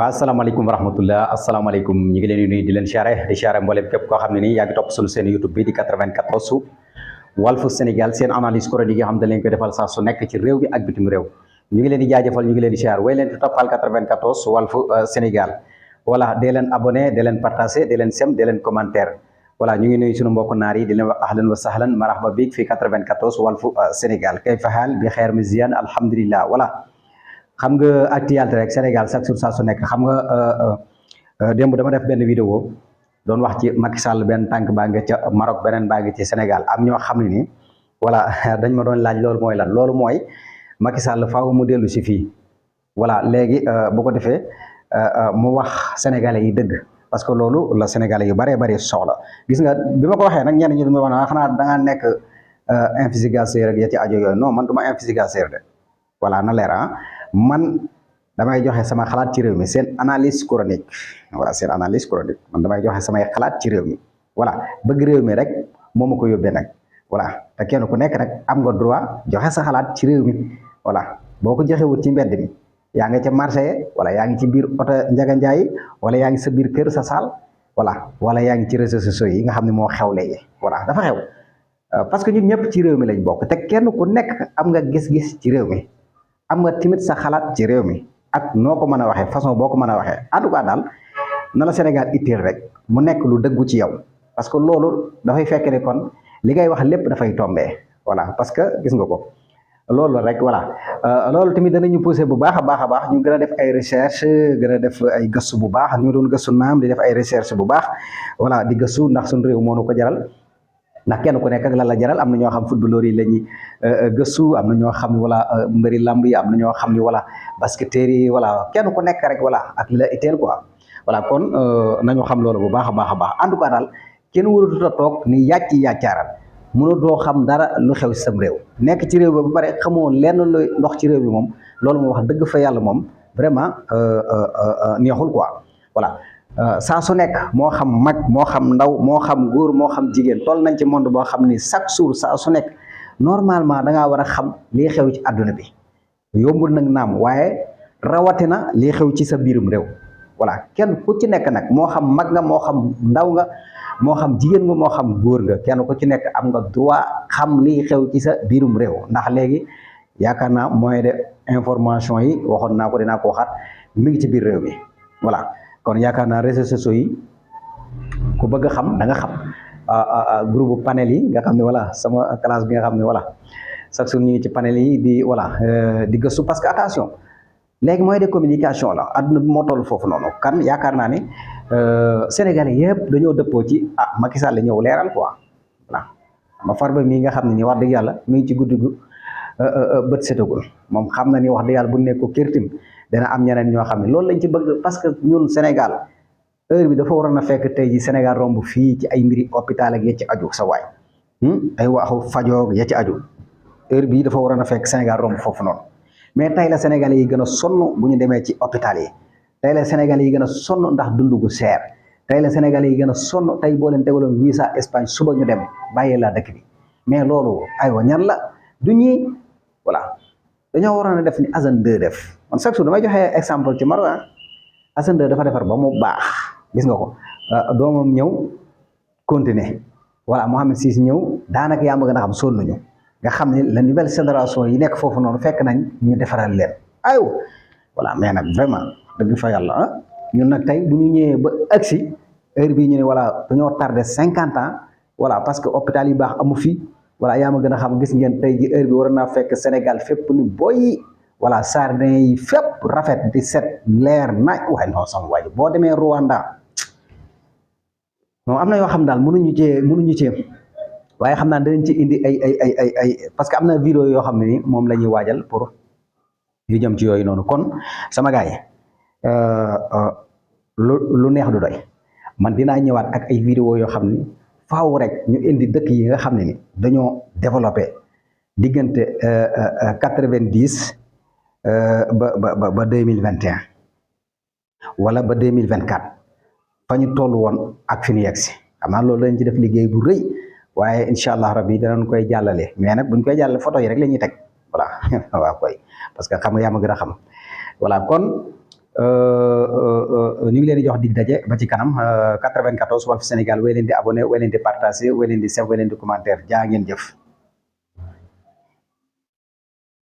waaw asalaamaaleykum wa rahmatullah asalaamaaleykum ñu ngi leen di nuyu di leen siyaare mboolem képp koo xam ne nii yaa ngi topp suñu seen YouTube bi di 94 Walfu Sénégal seen analyse chronique yi nga xam ne leen koy defal saa su nekk ci réew bi ak bitim réew ñu ngi leen di jaajëfal ñu ngi leen di siyaar way leen di toppal 94 Walfu Sénégal voilà dee leen abonné dee leen partagé dee leen sem dee leen commentaire voilà ñu ngi nuyu suñu mbokk naar yi di leen wax ahlan wa sahlan marhaba bik fii 94 Walfu Sénégal kay faxaal bi xeer mi ziyan alhamdulillah voilà xam nga actualité rek Sénégal chaque jour saa su nekk xam nga démb dama def benn vidéo doon wax ci Macky Sall benn tànk baa ngi ca Maroc beneen baa ngi ci Sénégal am ñoo xam ne ni voilà dañ ma doon laaj loolu mooy lan loolu mooy Macky Sall faaw mu dellu si fii voilà léegi bu ko defee mu wax sénégalais yi dëgg parce que loolu la sénégalais yu bëree bëri soxla gis nga bi ma ko waxee nag ñenn ñi du ma wax xanaa da ngaa nekk investigateur rek ya ci aajo yooyu non man du ma investigateur de voilà na leer man damay joxe sama xalaat ci réew mi seen analyse chronique voilà seen analyse chronique man damay joxe samay xalaat ci réew mi voilà bëgg réew mi rek moo ma ko yóbbee nag voilà te kenn ku nekk rek am nga droit joxe sa xalaat ci réew mi voilà boo ko joxewut ci mbedd mi yaa ngi ca marché wala yaa ngi ci biir oto Njaga Njaay wala yaa ngi sa biir kër sa saal voilà wala yaa ngi ci réseaux sociaux yi nga xam ne moo xew léegi voilà dafa xew parce que ñun ñëpp ci réew mi lañ bokk te kenn ku nekk am nga gis-gis ci réew mi am nga timit sa xalaat ci réew mi ak noo ko mën a waxee façon boo ko mën a waxee en tout cas daal na la Sénégal itteel rek mu nekk lu dëggu ci yow parce que loolu dafay fekk ne kon li ngay wax lépp dafay tombé voilà parce que gis nga ko loolu rek voilà loolu tamit danañu poussé bu baax a baax ñu gën a def ay recherche gën a def ay gëstu bu baax ñu doon gëstu naam di def ay recherche bu baax voilà di gëstu ndax suñu réew moo nu ko jaral ndax kenn ku nekk ak lan la jaral am na ñoo xam footballeur yi la ñuy gëstu am na ñoo xam ne wala mbëri lamb yi am na ñoo xam ne wala basketteurs yi wala kenn ku nekk rek wala ak li la itteel quoi voilà kon nañu xam loolu bu baax a baax en tout cas daal kenn warutut a toog ni yàcc yàccaaral mënatoo xam dara lu xew si sam réew nekk ci réew ba ba pare xamoo lenn lu ndox ci réew bi moom loolu moom wax dëgg fa yàlla moom vraiment neexul quoi voilà. saa su nekk moo xam mag moo xam ndaw moo xam góor moo xam jigéen toll nañ ci monde boo xam ni chaque jour saa su nekk normalement da ngaa war a xam lii xew ci àdduna bi yombul nag naam waaye rawatina lii xew ci sa biirum réew voilà kenn ku ci nekk nag moo xam mag nga moo xam ndaw nga moo xam jigéen nga moo xam góor nga kenn ku ci nekk am nga droit xam lii xew ci sa biirum réew ndax léegi yaakaar naa moyen de information yi waxoon naa ko dinaa ko waxaat mi ngi ci biir réew mi voilà. kon yaakaar naa réseaux sociaux yi ku bëgg a xam da nga xam groupe panel yi nga xam ne voilà sama classe bi nga xam ne voilà chaque jour ñu ngi ci panel yi di voilà di gëstu parce que attention léegi moyen de communication la adduna bi moo toll foofu noonu kan yaakaar naa ne Sénégalais yëpp dañoo dëppoo ci Macky Sall la ñëw leeral quoi voilà ma Farba mii nga xam ne ni wax dëgg yàlla mi ngi ci guddi gu bët setagul moom xam na ni wax dëgg yàlla bu nekk ko kirtim dana am ñeneen ñoo xam ne loolu lañ ci bëgg parce que ñun Sénégal heure bi dafa waroon a fekk tey ji Sénégal romb fii ci ay mbiri hôpital ak ya ci aju sa waay ay waxu fajoog ya ci aju heure bii dafa waroon a fekk Sénégal romb foofu noonu mais tey la Sénégalais yi gën a sonn bu ñu demee ci hôpital yi tey la Sénégalais yi gën a sonn ndax dundu gu seer tey la Sénégalais yi gën a sonn tey boo leen tegaloon visa Espagne suba ñu dem bàyyee laa dëkk bi mais loolu aywa ñan la du ñii voilà dañoo waroon a def ni Assane 2 def man chaque jour damay joxe exemple ci Maroc Assane 2 dafa defar ba mu baax gis nga ko doomam ñëw continuer voilà Mohamed Cissé ñëw daanaka yaa ma gën a xam sonn nañu nga xam ne la nouvelle génération yi nekk foofu noonu fekk nañ ñu defaral leen aywa voilà mais nag vraiment dëgg fa yàlla ñun nag tey bu ñu ñëwee ba agsi heure bii ñu ne voilà dañoo tardé 50 ans voilà parce que hôpital yi baax amu fi. voilà yaa ma gën a xam gis ngeen tey ji heure bi war naa fekk Sénégal fépp ni boy voilà sardin yi fépp rafet di set leer naaj waaye non sama waay boo demee Rwanda non am na yoo xam daal mënuñu cee waaye xam naa danañ ci indi ay parce que am na vidéo yoo xam ne ni moom la ñuy waajal pour yu jëm ci yooyu noonu kon sama gars yi lu neex du doy man dinaa ñëwaat ak ay vidéo yoo xam ni faaw rek ñu indi dëkk yi nga xam ne ni dañoo développé diggante 90 ba 2021 wala ba 2024 fa ñu toll woon ak fi ñu yegg si xam naa loolu lañ ci def liggéey bu rëy waaye incha allah rabbi danañ koy jàllale mais nag buñ koy jàllale photo yi rek la ñuy teg voilà waaw koy parce que xam nga yaa ma gën a xam voilà kon ñu ngi leen di jox dig daje ba ci kanam 94 Walf Sénégal wéy leen di abonné wéy leen di partagé wéy leen di sem wéy leen di commentaire jaa ngeen jëf